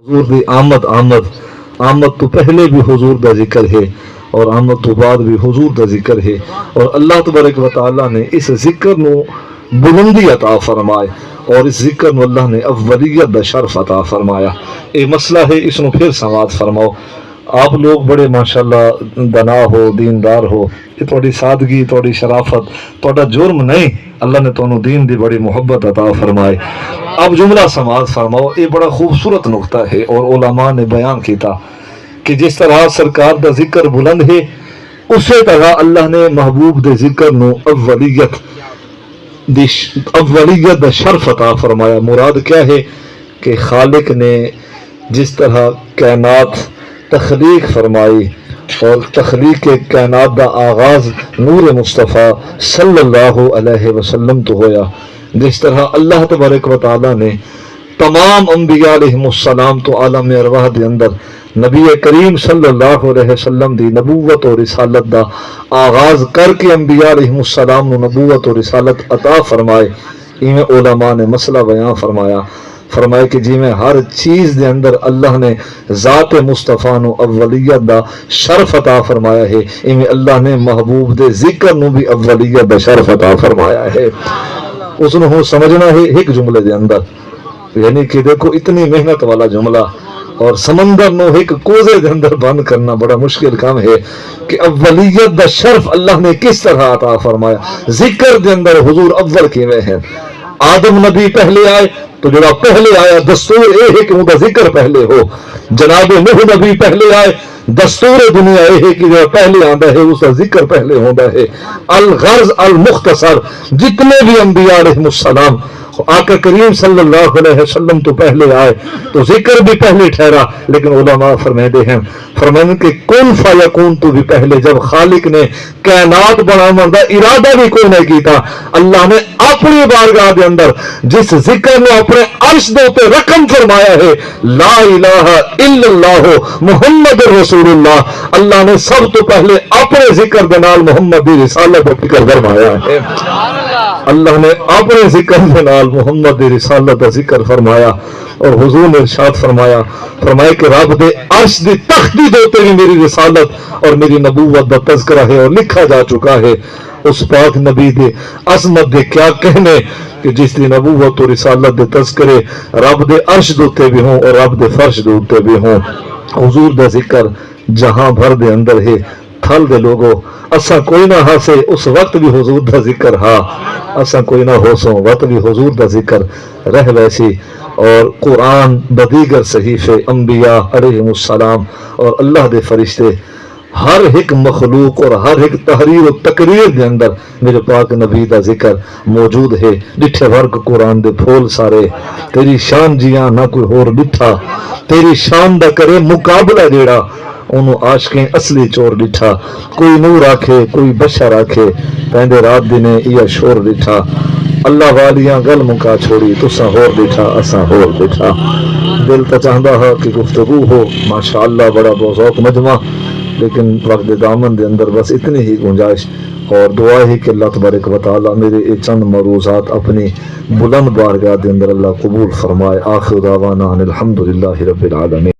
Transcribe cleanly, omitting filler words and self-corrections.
حضور دی آمد تو پہلے بھی حضور دا ذکر ہے اور آمد تو بعد بھی حضور دا ذکر ہے، اور اللہ تبارک و تعالی نے اس ذکر نو بلندی عطا فرمائے اور اس ذکر نو اللہ نے اولیت دا شرف عطا فرمایا۔ اے مسئلہ ہے، اس نو پھر سماعت فرماؤ۔ آپ لوگ بڑے ماشاءاللہ دنا ہو، دیندار ہو، یہ تھوڑی سادگی، تھوڑی شرافت، تھوڑا جرم نہیں، اللہ نے تونوں دین دی بڑی محبت عطا فرمائے۔ اب جملہ سماعت فرماؤ، یہ بڑا خوبصورت نقطہ ہے اور علماء نے بیان کیتا کہ جس طرح سرکار دا ذکر بلند ہے، اسی طرح اللہ نے محبوب دے ذکر نو اولیت دا شرف عطا فرمایا۔ مراد کیا ہے کہ خالق نے جس طرح کائنات تخلیق فرمائی اور تخلیق کائنات دا آغاز نور مصطفیٰ صلی اللہ علیہ وسلم تو ہویا، جس طرح اللہ تبارک و تعالی نے تمام انبیاء علیہ السلام تو عالم ارواح دے اندر نبی کریم صلی اللہ علیہ وسلم دی نبوت اور رسالت دا آغاز کر کے انبیاء علیہ السلام نو نبوت اور رسالت عطا فرمائے۔ ایویں علماء نے مسئلہ بیان فرمایا کہ جی میں ہر چیز دے اندر اللہ نے ذات مصطفیٰ نو اولیت دا شرف عطا فرمایا ہے، ایویں اللہ نے محبوب دے ذکر نو بھی اولیت دا شرف عطا فرمایا ہے۔ اس نو ہوں سمجھنا ہے ایک جملے دے اندر، یعنی کہ دیکھو اتنی محنت والا جملہ اور سمندر نو ایک کوزے دے اندر بند کرنا بڑا مشکل کام ہے کہ اولیت دا شرف اللہ نے کس طرح عطا فرمایا۔ ذکر دے اندر حضور اول کیویں ہیں؟ آدم نبی پہلے آئے تو جڑا پہلے آیا دستور اے ہے کہ ان کا ذکر پہلے ہو، جناب نوح نبی پہلے آئے، دستور دنیا اے ہے کہ جو پہلے آندا ہے اس کا ذکر پہلے ہوندا ہے۔ الغرض المختصر جتنے بھی انبیاء علیہ السلام آقا کریم صلی اللہ علیہ وسلم تو پہلے آئے تو ذکر بھی پہلے ٹھہرا، لیکن علماء فرماتے ہیں کہ کن فیکون تو بھی پہلے، جب خالق نے کائنات بناون دا ارادہ بھی کوئی نہیں کیتا، اللہ نے اپنی بارگاہ دے اندر جس ذکر نے اپنے عرش دے اوپر رقم فرمایا ہے لا الہ الا اللہ محمد رسول اللہ، اللہ نے سب تو پہلے اپنے ذکر دے نال محمد دی رسالت کا ذکر فرمایا ہے۔ اللہ نے اپنے ذکر دے نال محمد دی رسالت کا ذکر فرمایا، اور حضور نے ارشاد فرمایا کہ رب دے عرش دی تختی دے اوپر میری رسالت اور میری نبوت دا تذکرہ ہے اور لکھا جا چکا ہے۔ اس پاک نبی دے عظمت دے کیا کہنے کہ جس دی نبوت اور رسالت دے تذکرے رب دے عرش دے اوپر بھی ہوں اور رب دے فرش دے اوپر بھی ہوں۔ حضور دا ذکر جہاں بھر دے اندر ہے، تھل دے لوگو اساں کوئی نہ ہاسے اس وقت بھی حضور دا ذکر ہاں، اساں کوئی نہ ہو سو وقت بھی حضور دا ذکر رہ ویسی۔ اور قرآن بدیگر صحیفے انبیاء علیہ السلام اور اللہ دے فرشتے ہر ایک مخلوق اور ہر ایک تحریر و تقریر دے اندر میرے پاک نبی دا ذکر موجود ہے۔ ڈٹھے ورک قرآن دے پھول سارے، تیری شان جیاں نہ کوئی ہور ڈٹھا، تیری شان دا کرے مقابلہ جیڑا انہوں عاشقیں اصلی چور ڈٹھا، کوئی نور آکھے کوئی بشر آکھے پہندے رات دنے یا شور ڈٹھا، اللہ والیاں گل مکا چھوڑی تساں ہور ڈٹھا اساں ہور ڈٹھا۔ دل تا چاہندا ہے کہ گفتگو ہو، ماشاءاللہ بڑا بذوق مجمع، لیکن وقت دامن دے اندر بس اتنی ہی گنجائش اور دعا ہے کہ اللہ تبارک و تعالی میرے یہ چند معروضات اپنی بلند بارگاہ دے اندر اللہ قبول فرمائے۔ آخر دعوانا ان الحمدللہ رب العالمین۔